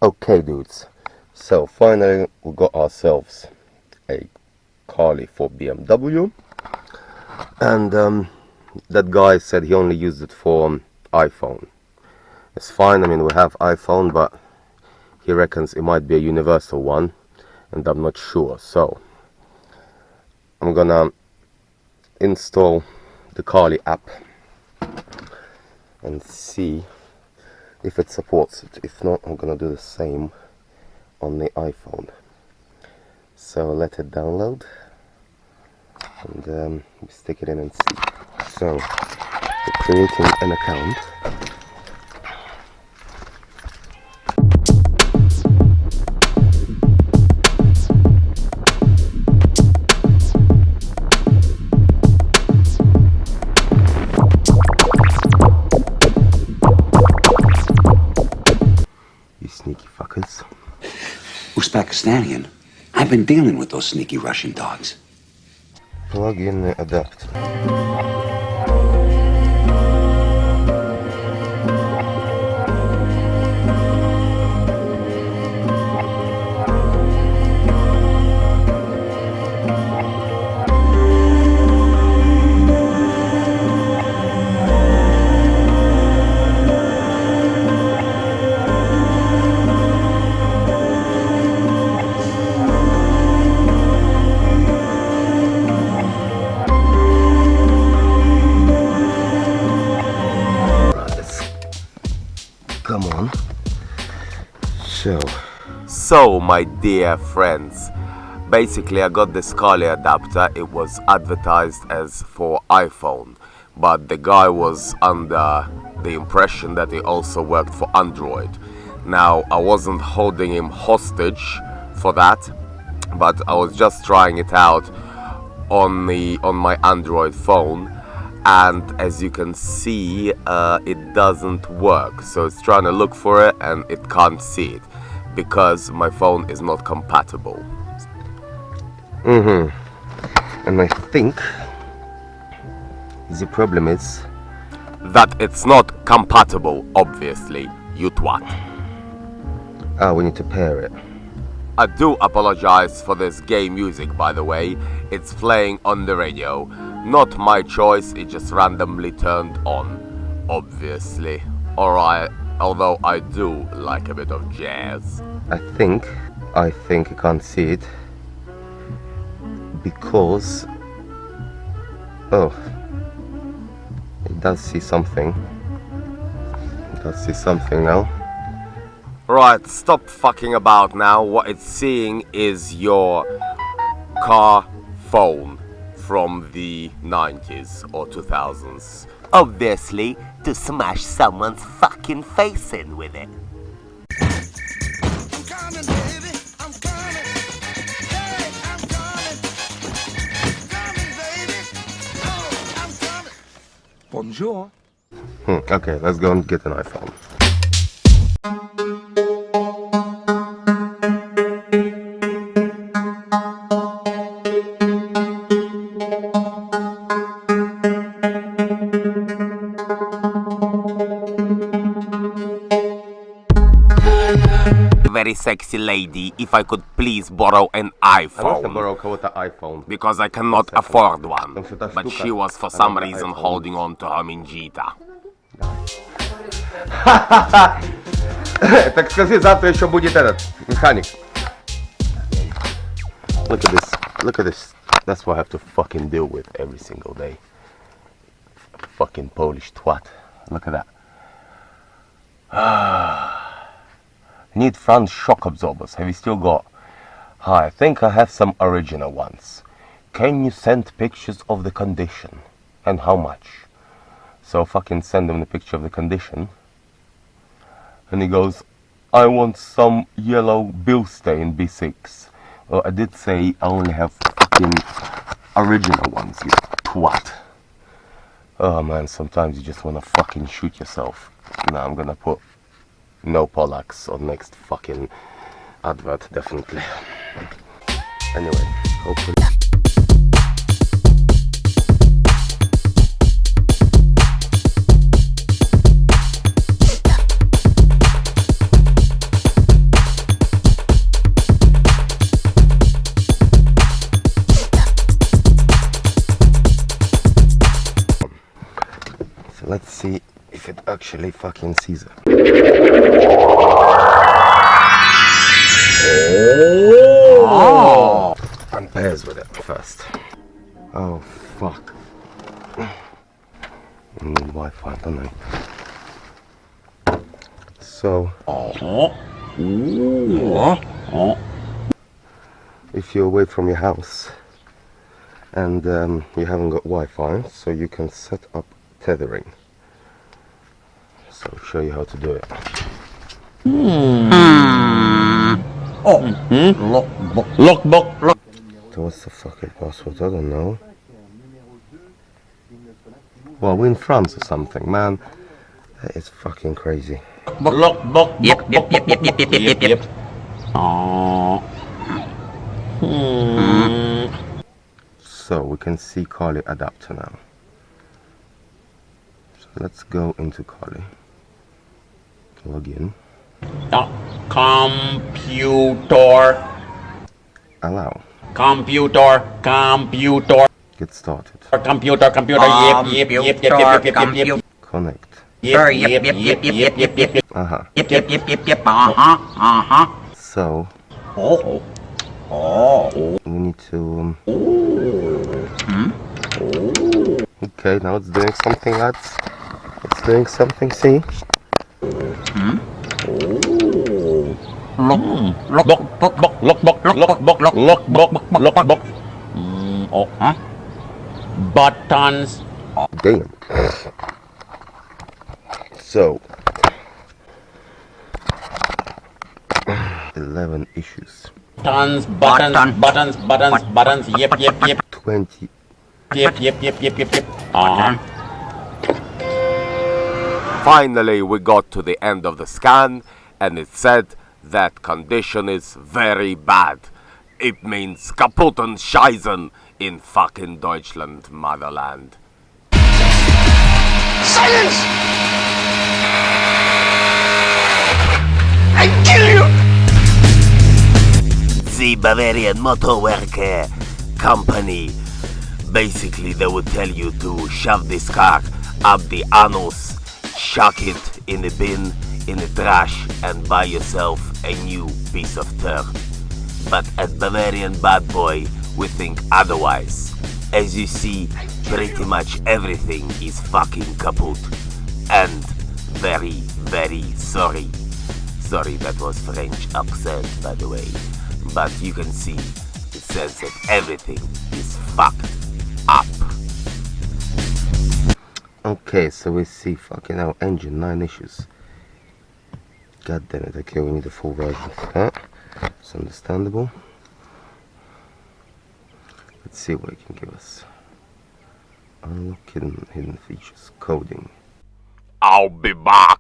Okay, dudes, so finally we got ourselves a Carly for BMW, and that guy said he only used it for iPhone. It's fine, I mean, we have iPhone, but he reckons it might be a universal one, and I'm not sure. So I'm gonna install the Carly app and see if it supports it. If not, I'm gonna do the same on the iPhone. So let it download and stick it in and see. So we're creating an account. You sneaky fuckers. Uzbekistani. I've been dealing with those sneaky Russian dogs. Plug in the adapter. Come on. So my dear friends, basically I got this Carly adapter. It was advertised as for iPhone, but the guy was under the impression that it also worked for Android. Now I wasn't holding him hostage for that, but I was just trying it out on my Android phone. And as you can see, it doesn't work. So it's trying to look for it and it can't see it because my phone is not compatible. And I think the problem is that it's not compatible, obviously, you twat. We need to pair it. I do apologize for this gay music, by the way. It's playing on the radio. Not my choice, it just randomly turned on, obviously. Alright, although I do like a bit of jazz. I think I can't see it because it does see something. It does see something now. Right, stop fucking about now. What it's seeing is your car phone from the 90s or 2000s. Obviously, to smash someone's fucking face in with it. I'm coming, baby, I'm coming. Hey, I'm coming. Coming, baby. Oh, I'm coming. Bonjour. Okay, let's go and get an iPhone. Very sexy lady, if I could please borrow an iPhone. Because I cannot afford one. But she was for some reason holding on to her minjita. Так скажи, завтра еще будет этот механик. Look at this. Look at this. That's what I have to fucking deal with every single day. Fucking Polish twat. Look at that. Need front shock absorbers. Have you still got? Hi, I think I have some original ones. Can you send pictures of the condition? And how much? So fucking send him the picture of the condition. And he goes, I want some yellow bill stain B6. Well, I did say I only have fucking original ones, you twat. Oh man, sometimes you just wanna fucking shoot yourself. Now I'm gonna put no Pollux on next fucking advert, definitely. Anyway, hopefully. actually fucking Caesar. Oh! And pairs with it first. Oh fuck. I need Wi-Fi, don't I? So if you're away from your house and you haven't got Wi-Fi, so you can set up tethering. So I'll show you how to do it. Lookbook. So what's the fucking password? I don't know. Well, we're in France or something, man. That is fucking crazy. Lookbook. Yep. Oh. So we can see Kali adapter now. So let's go into Kali. Log in. Computer. Allow. Computer. Get started. Computer. Yep. Connect. Yep. So we need to okay, now it's doing something, lads. It's doing something, see? Lookbook. Buttons. Damn. So 11 issues. Buttons. Yep. 20. Yep. Finally, we got to the end of the scan, and it said that condition is very bad. It means kaputt und scheißen in fucking Deutschland, motherland. Silence! I kill you! The Bavarian Motor Worker Company. Basically, they would tell you to shove this car up the anus, chuck it in a bin, in a trash, and buy yourself a new piece of turd. But at Bavarian Bad Boy, we think otherwise. As you see, pretty much everything is fucking kaput. And very, very sorry. Sorry, that was French accent, by the way. But you can see, it says that everything is fucked up. Okay, so we see fucking our engine, 9 issues. God damn it, okay, we need a full version for that. It's understandable. Let's see what it can give us. Unlock hidden features, coding. I'll be back.